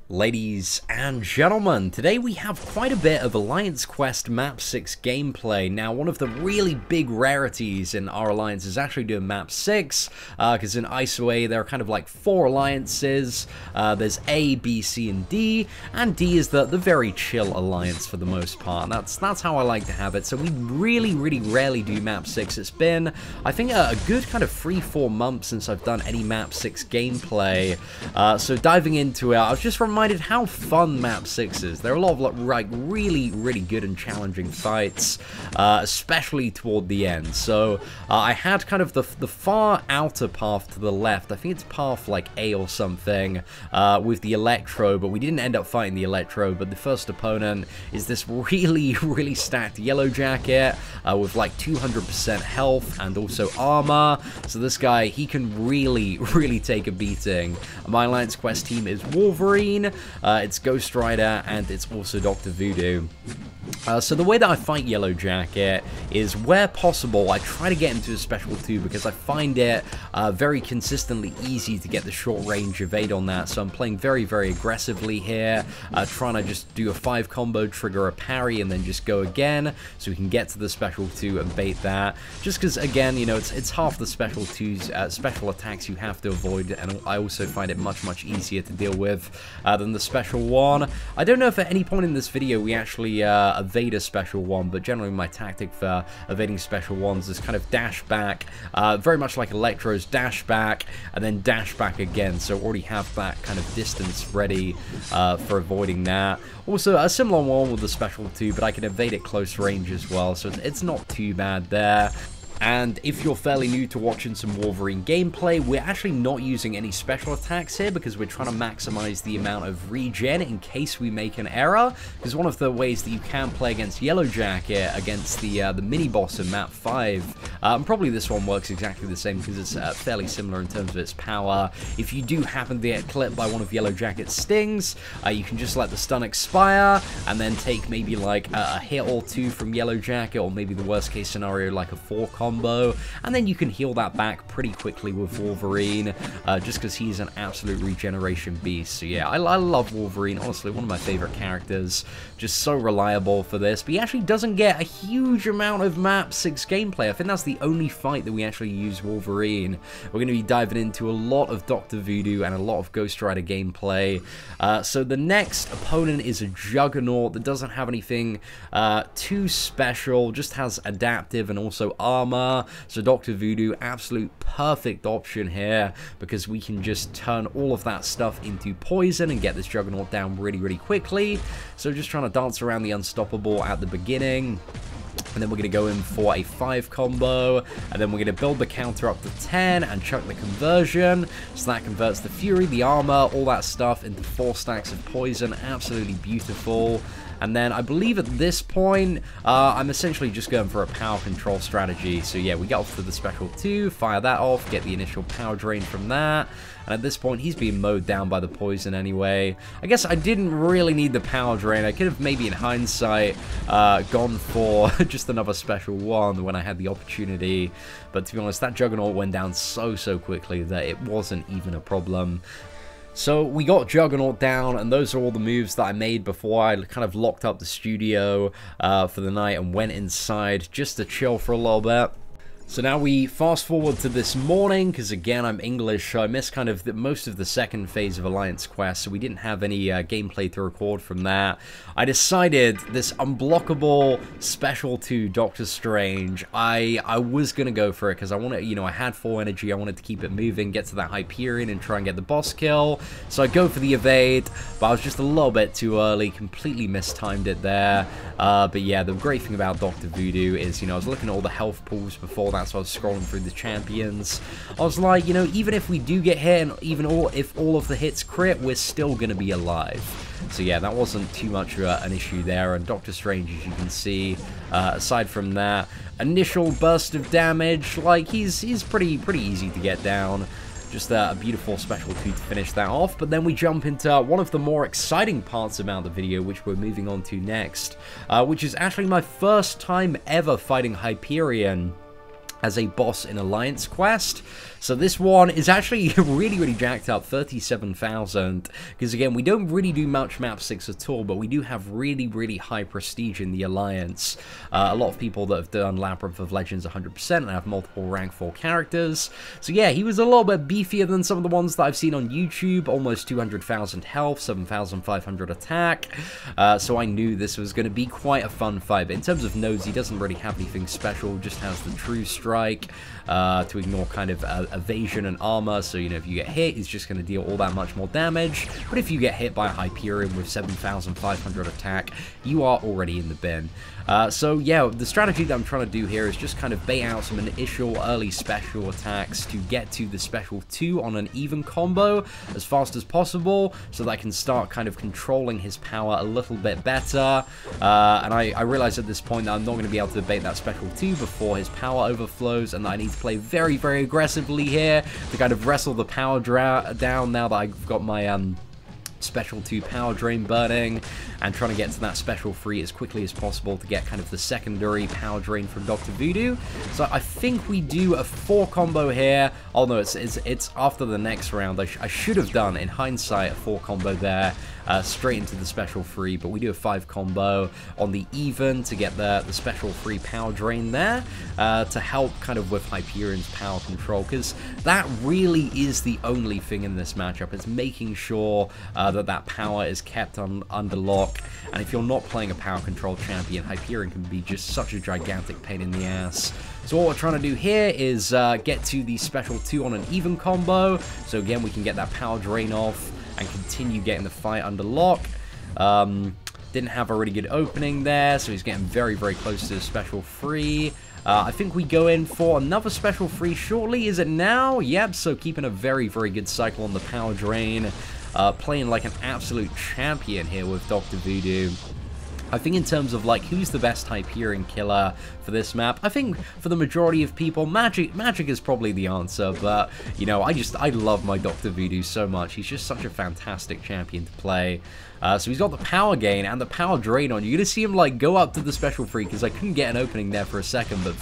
Ladies and gentlemen, today we have quite a bit of Alliance Quest Map 6 gameplay. Now, one of the really big rarities in our Alliance is actually doing Map 6, because in ISO there are kind of like 4 alliances. There's A, B, C, and D is the very chill alliance for the most part. That's how I like to have it. So we really rarely do Map 6. It's been, I think, a good kind of 3-4 months since I've done any Map 6 gameplay. So diving into it, I was just reminded how fun Map 6 is. There are a lot of like really good and challenging fights, especially toward the end. So I had kind of the far outer path to the left. I think it's path like A or something, with the Electro, but we didn't end up fighting the Electro. But the first opponent is this really stacked Yellow Jacket with like 200% health and also armor. So this guy, he can really take a beating. My Alliance Quest team is Wolverine, it's Ghost Rider, and it's also Dr. Voodoo. So the way that I fight Yellow Jacket is, where possible, I try to get into a special 2 because I find it very consistently easy to get the short range evade on that. So I'm playing very aggressively here, trying to just do a 5 combo, trigger a parry, and then just go again so we can get to the special 2 and bait that. Just because, again, you know, it's half the special 2's special attacks you have to avoid, and I also find it much easier to deal with than the special 1. I don't know if at any point in this video we actually evade a special 1, but generally my tactic for evading special 1s is kind of dash back, very much like Electro's, dash back and then dash back again, so already have that kind of distance ready for avoiding that. Also a similar one with the special 2, but I can evade it close range as well, so it's not too bad there. And if you're fairly new to watching some Wolverine gameplay, we're actually not using any special attacks here because we're trying to maximize the amount of regen in case we make an error. Because one of the ways that you can play against Yellow Jacket, against the mini-boss in Map 5, and probably this one works exactly the same because it's fairly similar in terms of its power. If you do happen to get clipped by one of Yellow Jacket's stings, you can just let the stun expire and then take maybe like a hit or 2 from Yellow Jacket, or maybe the worst case scenario like a 4 combo, and then you can heal that back pretty quickly with Wolverine, just because he's an absolute regeneration beast. So yeah, I love Wolverine, honestly, one of my favorite characters, just so reliable for this, but he actually doesn't get a huge amount of Map 6 gameplay. I think that's the only fight that we actually use Wolverine. We're going to be diving into a lot of Dr. Voodoo and a lot of Ghost Rider gameplay. So the next opponent is a Juggernaut that doesn't have anything too special, just has adaptive and also armor. So Dr. Voodoo, absolute perfect option here because we can just turn all of that stuff into poison and get this Juggernaut down really quickly. So just trying to dance around the unstoppable at the beginning. And then we're going to go in for a 5 combo, and then we're going to build the counter up to 10 and chuck the conversion. So that converts the Fury, the armor, all that stuff into 4 stacks of poison. Absolutely beautiful. And then I believe at this point, I'm essentially just going for a power control strategy. So yeah, we get off to the special 2, fire that off, get the initial power drain from that. And at this point, he's being mowed down by the poison anyway. I guess I didn't really need the power drain. I could have maybe in hindsight gone for just another special 1 when I had the opportunity. But to be honest, that Juggernaut went down so quickly that it wasn't even a problem. So we got Juggernaut down, and those are all the moves that I made before I kind of locked up the studio for the night and went inside just to chill for a little bit. So now we fast forward to this morning, because again, I'm English, so I missed kind of most of the second phase of Alliance Quest, so we didn't have any gameplay to record from that. I decided this unblockable special 2 Doctor Strange, I was going to go for it, because I wanted, you know, I had full energy, I wanted to keep it moving, get to that Hyperion and try and get the boss kill. So I go for the evade, but I was just a little bit too early, completely mistimed it there. But yeah, the great thing about Dr. Voodoo is, you know, I was looking at all the health pools before that, so I was scrolling through the champions. I was like, you know, even if we do get hit, and even if all of the hits crit, we're still going to be alive. So yeah, that wasn't too much of an issue there. And Doctor Strange, as you can see, aside from that initial burst of damage, like he's pretty easy to get down. Just a beautiful special 2 to finish that off. But then we jump into one of the more exciting parts about the video, which we're moving on to next, which is actually my first time ever fighting Hyperion as a boss in Alliance Quest. So this one is actually really jacked up, 37,000, because again, we don't really do much map 6 at all, but we do have really high prestige in the Alliance. A lot of people that have done Labyrinth of Legends 100% and have multiple rank 4 characters. So yeah, he was a little bit beefier than some of the ones that I've seen on YouTube, almost 200,000 health, 7,500 attack, so I knew this was going to be quite a fun fight. But in terms of nodes, he doesn't really have anything special, just has the True Strike to ignore kind of evasion and armor, so you know, if you get hit, he's just going to deal all that much more damage. But if you get hit by a Hyperion with 7,500 attack, you are already in the bin. So yeah, the strategy that I'm trying to do here is just kind of bait out some initial early special attacks to get to the special 2 on an even combo as fast as possible, so that I can start kind of controlling his power a little bit better. And I realize at this point that I'm not going to be able to bait that special 2 before his power overflows, and that I need to play very aggressively here to kind of wrestle the power down now that I've got my special 2 power drain burning, and trying to get to that special 3 as quickly as possible to get kind of the secondary power drain from Dr. Voodoo. So I think we do a 4 combo here. Oh no, it's after the next round. I should have done, in hindsight, a 4 combo there, straight into the special 3, but we do a 5 combo on the even to get the special 3 power drain there, to help kind of with Hyperion's power control, because that really is the only thing in this matchup. It's making sure that power is kept under lock, and if you're not playing a power control champion, Hyperion can be just such a gigantic pain in the ass. So what we're trying to do here is get to the special 2 on an even combo, so again we can get that power drain off and continue getting the fight under lock. Didn't have a really good opening there, so he's getting very close to the special 3. I think we go in for another special 3 shortly. Is it now? Yep, so keeping a very good cycle on the power drain. Playing like an absolute champion here with Dr. Voodoo. I think in terms of like who's the best Hyperion killer for this map, I think for the majority of people, Magic is probably the answer, but you know, I love my Dr. Voodoo so much. He's just such a fantastic champion to play. So he's got the power gain and the power drain on. You're gonna see him like go up to the special 3, because I couldn't get an opening there for a second, but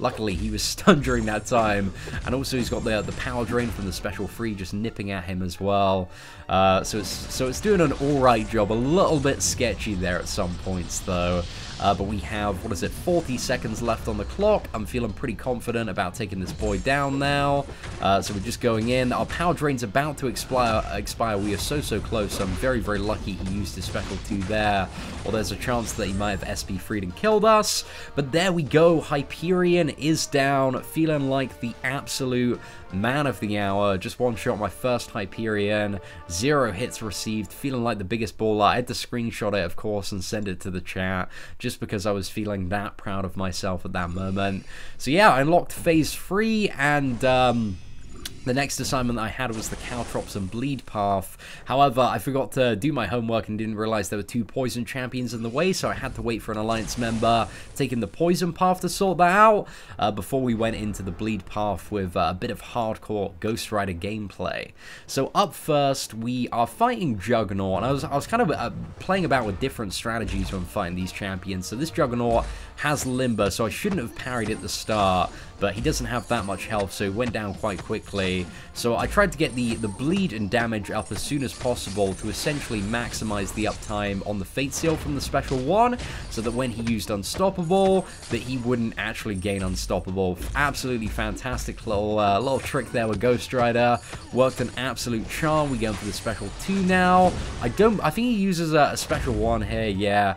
luckily he was stunned during that time, and also he's got the power drain from the special 3 just nipping at him as well. So it's doing an alright job. A little bit sketchy there at some points though. But we have, what is it, 40 seconds left on the clock. I'm feeling pretty confident about taking this boy down now. So we're just going in. Our power drain's about to expire. We are so close. So I'm very lucky he used his special 2 there. Or there's a chance that he might have SP freed and killed us. But there we go. Hyperion is down. Feeling like the absolute man of the hour. Just one shot my first Hyperion. 0 hits received. Feeling like the biggest baller. I had to screenshot it, of course, and send it to the chat, just because I was feeling that proud of myself at that moment. So yeah, I unlocked phase 3, and the next assignment that I had was the Calthrops and Bleed path. However, I forgot to do my homework and didn't realize there were 2 poison champions in the way, so I had to wait for an Alliance member taking the poison path to sort that out before we went into the Bleed path with a bit of hardcore Ghost Rider gameplay. So up first, we are fighting Juggernaut, and I was kind of playing about with different strategies when fighting these champions. So this Juggernaut has Limber, so I shouldn't have parried at the start, but he doesn't have that much health, so he went down quite quickly. So I tried to get the bleed and damage up as soon as possible to essentially maximize the uptime on the Fate Seal from the special 1, so that when he used Unstoppable, that he wouldn't actually gain Unstoppable. Absolutely fantastic little trick there with Ghost Rider. Worked an absolute charm. We go for the special 2 now. I think he uses a special 1 here, yeah.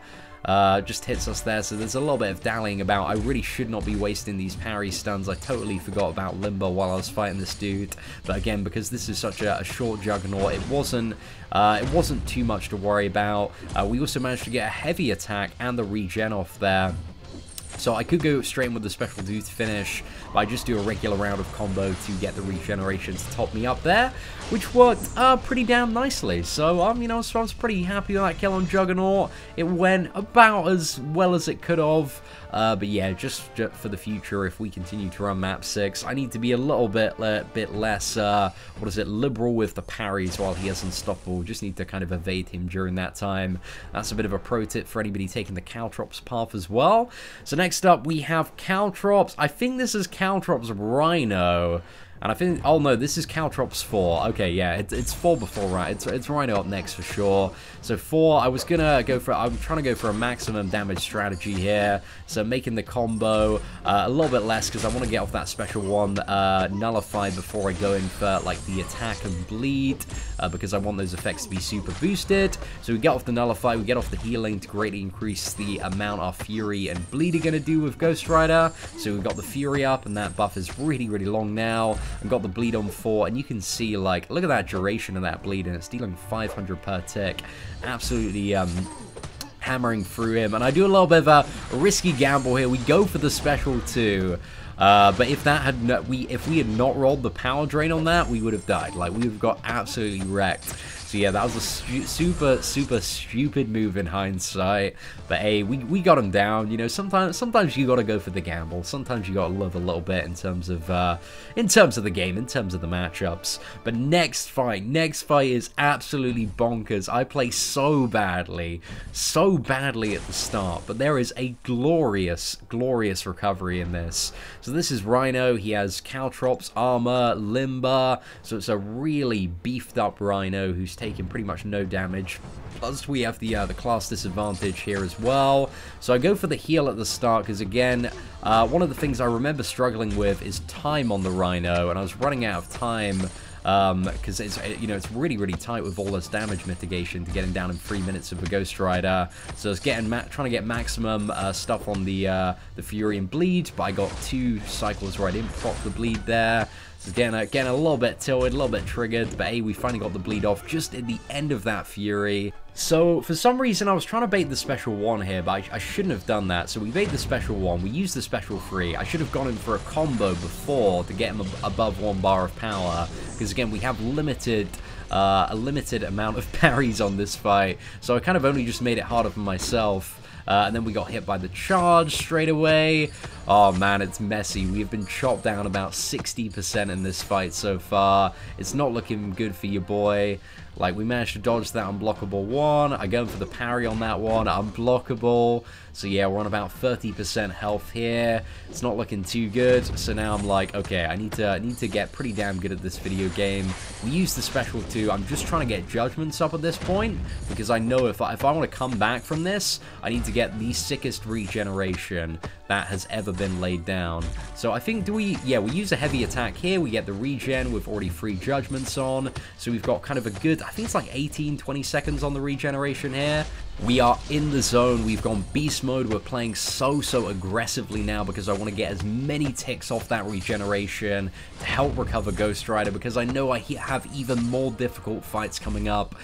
Just hits us there, so there's a little bit of dallying about. I really should not be wasting these parry stuns. I totally forgot about Limber while I was fighting this dude, but again, because this is such a short Juggernaut, it wasn't too much to worry about. We also managed to get a heavy attack and the regen off there. So I could go straight in with the special 2 to finish, but I just do a regular round of combo to get the regeneration to top me up there, which worked pretty damn nicely. So you know, so I was pretty happy with that kill on Juggernaut. It went about as well as it could have. But yeah, just for the future, if we continue to run map 6, I need to be a little bit less, liberal with the parries while he has Unstoppable. Just need to kind of evade him during that time. That's a bit of a pro tip for anybody taking the Calthrops path as well. So next up, we have Calthrops. I think this is Calthrops Rhino. And I think, oh no, this is Calthrop's 4. Okay, yeah, it's 4 before, right? It's Rhino up next for sure. So 4, I'm trying to go for a maximum damage strategy here. So making the combo a little bit less because I want to get off that special one Nullify before I go in for like the attack and bleed because I want those effects to be super boosted. So we get off the Nullify, we get off the healing to greatly increase the amount our Fury and bleed are going to do with Ghost Rider. So we've got the Fury up and that buff is really, really long now. I've got the bleed on 4 and you can see like, look at that duration of that bleed and it's dealing 500 per tick. Absolutely hammering through him, and I do a little bit of a risky gamble here. We go for the special 2, but if we had not rolled the power drain on that, we would have died. Like, we would have got absolutely wrecked. So yeah, that was a super stupid move in hindsight. But hey, we got him down. You know, sometimes you gotta go for the gamble. Sometimes you gotta live a little bit in terms of the game, in terms of the matchups. But next fight is absolutely bonkers. I play so badly at the start, but there is a glorious recovery in this. So this is Rhino. He has Calthrop's armor, Limber, so it's a really beefed up Rhino who's taking pretty much no damage. Plus we have the class disadvantage here as well. So I go for the heal at the start because again, one of the things I remember struggling with is time on the Rhino, and I was running out of time because it's really tight with all this damage mitigation to get him down in 3 minutes of a Ghost Rider. So I was trying to get maximum stuff on the Fury and bleed, but I got 2 cycles where I didn't proc the bleed there. So again, a little bit tilted, a little bit triggered, but hey, we finally got the bleed off just at the end of that Fury. So, for some reason, I was trying to bait the special 1 here, but I shouldn't have done that. So we bait the special 1, we use the special 3. I should have gone in for a combo before to get him above 1 bar of power, because again, we have a limited amount of parries on this fight, so I kind of only just made it harder for myself. And then we got hit by the charge straight away. Oh man, it's messy. We have been chopped down about 60% in this fight so far. It's not looking good for your boy. Like, we managed to dodge that unblockable one. I go for the parry on that one, unblockable. So yeah, we're on about 30% health here. It's not looking too good. So now I'm like, okay, I need to get pretty damn good at this video game. We use the special 2. I'm just trying to get judgments up at this point because I know if I want to come back from this, I need to get the sickest regeneration that has ever been laid down. So I think we use a heavy attack here. We get the regen with already 3 judgments on. So we've got kind of a good, I think it's like 18-20 seconds on the regeneration here. We are in the zone. We've gone beast mode. We're playing so aggressively now because I want to get as many ticks off that regeneration to help recover Ghost Rider, because I know I have even more difficult fights coming up,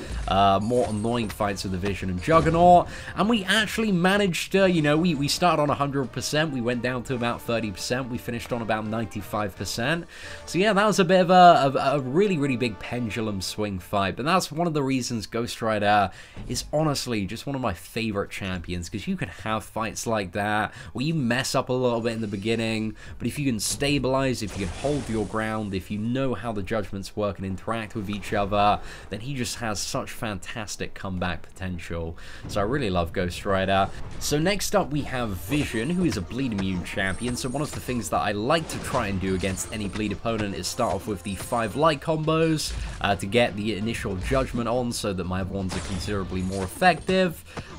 more annoying fights with the Vision and Juggernaut. And we actually managed to, you know, we started on 100%, we went down to about 30%, we finished on about 95%. So yeah, that was a bit of a really big pendulum swing fight, but that's one of the reasons Ghost Rider is honestly just one of my favorite champions, because you can have fights like that where you mess up a little bit in the beginning, but if you can stabilize, if you can hold your ground, if you know how the judgments work and interact with each other, then he just has such fantastic comeback potential. So I really love Ghost Rider. So next up we have Vision, who is a bleed immune champion. So one of the things that I like to try and do against any bleed opponent is start off with the 5 light combos to get the initial judgment on, so that my other ones are considerably more effective.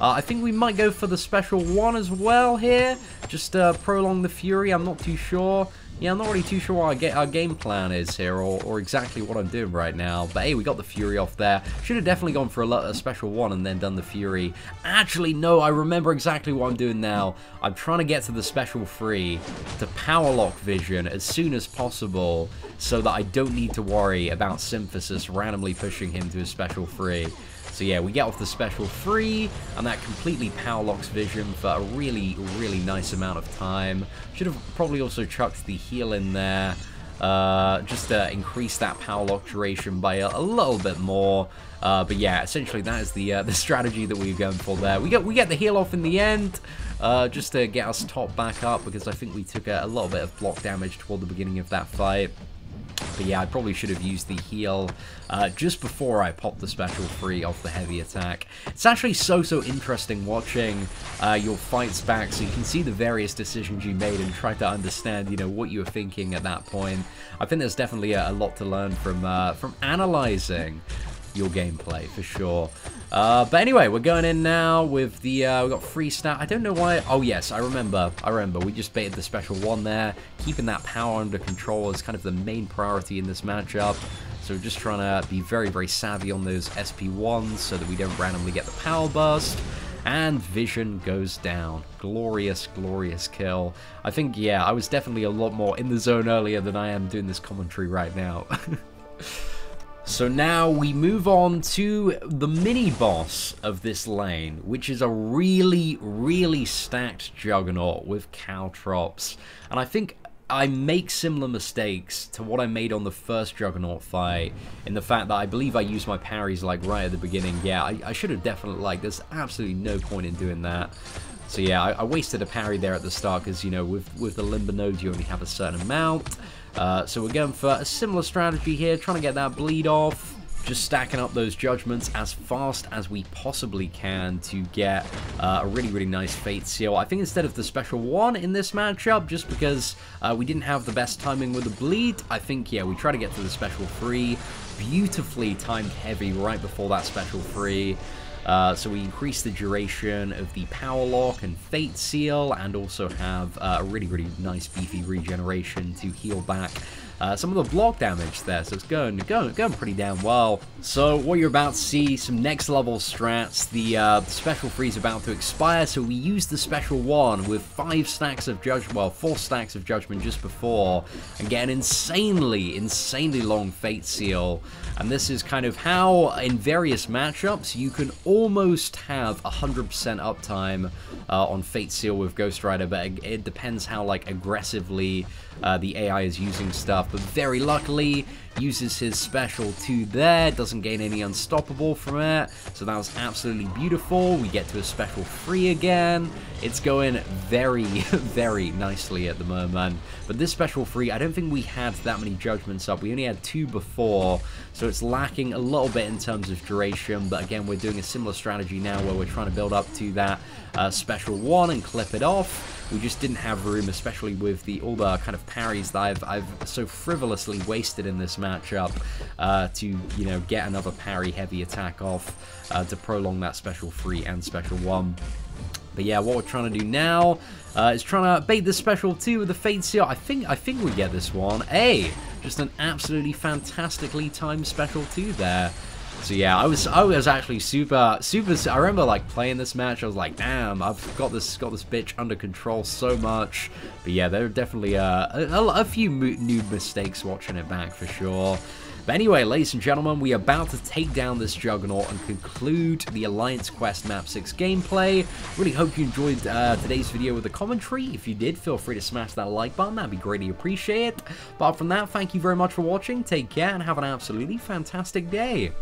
I think we might go for the special 1 as well here, just prolong the Fury. I'm not too sure. Yeah, I'm not really too sure what our game plan is here, or exactly what I'm doing right now. But hey, we got the Fury off there. Should have definitely gone for a special 1 and then done the Fury. Actually, no, I remember exactly what I'm doing now. I'm trying to get to the special 3 to power lock Vision as soon as possible, so that I don't need to worry about Synthesis randomly pushing him to his special 3. So yeah, we get off the special 3, and that completely power locks Vision for a really nice amount of time. Should have probably also chucked the heal in there, just to increase that power lock duration by a little bit more. But yeah, essentially that is the strategy that we're going for there. We get the heal off in the end, just to get us top back up, because I think we took a little bit of block damage toward the beginning of that fight. But yeah, I probably should have used the heal just before I popped the special free off the heavy attack. It's actually so interesting watching your fights back, so you can see the various decisions you made and try to understand, you know, what you were thinking at that point. I think there's definitely a lot to learn from analyzing your gameplay, for sure. But anyway, we're going in now with the, we got free stat. I don't know why. Oh, yes, I remember. We just baited the special 1 there. Keeping that power under control is kind of the main priority in this matchup. So we're just trying to be very savvy on those SP1s so that we don't randomly get the power burst. And vision goes down. Glorious kill. I think, yeah, I was definitely a lot more in the zone earlier than I am doing this commentary right now. So now we move on to the mini-boss of this lane, which is a really stacked Juggernaut with Calthrops. And I think I make similar mistakes to what I made on the first Juggernaut fight, in the fact that I believe I used my parries like right at the beginning. Yeah, I should have definitely, like, there's absolutely no point in doing that. So yeah, I wasted a parry there at the start because, you know, with the Limber Node you only have a certain amount. So we're going for a similar strategy here, trying to get that bleed off. Just stacking up those judgments as fast as we possibly can to get a really nice Fate Seal. I think instead of the special 1 in this matchup, just because we didn't have the best timing with the bleed, I think, yeah, we try to get to the special 3. Beautifully timed heavy right before that special 3. So we increase the duration of the Power Lock and Fate Seal, and also have a really nice beefy regeneration to heal back some of the block damage there. So it's going pretty damn well. So what you're about to see, some next level strats. The special 3 is about to expire, so we use the special 1 with 5 stacks of judgment, well, 4 stacks of judgment just before, and get an insanely long Fate Seal. And this is kind of how, in various matchups, you can almost have 100% uptime on Fate Seal with Ghost Rider, but it depends how, like, aggressively the AI is using stuff. But very luckily, uses his special 2 there, doesn't gain any unstoppable from it, so that was absolutely beautiful. We get to a special 3 again. It's going very nicely at the moment. But this special 3, I don't think we had that many judgments up. We only had 2 before, so it's lacking a little bit in terms of duration. But again, we're doing a similar strategy now where we're trying to build up to that special 1 and clip it off. We just didn't have room, especially with all the kind of parries that I've so frivolously wasted in this matchup to, you know, get another parry heavy attack off to prolong that special 3 and special 1. But yeah, what we're trying to do now is trying to bait the special 2 with the Fate Seal. I think we get this one. Hey, just an absolutely fantastically timed special 2 there. So yeah, I was actually super. I remember like playing this match. I was like, damn, I've got this bitch under control so much. But yeah, there are definitely a few new mistakes watching it back for sure. But anyway, ladies and gentlemen, we are about to take down this Juggernaut and conclude the Alliance Quest Map 6 gameplay. Really hope you enjoyed today's video with the commentary. If you did, feel free to smash that like button. That'd be greatly appreciated. Apart from that, thank you very much for watching. Take care and have an absolutely fantastic day.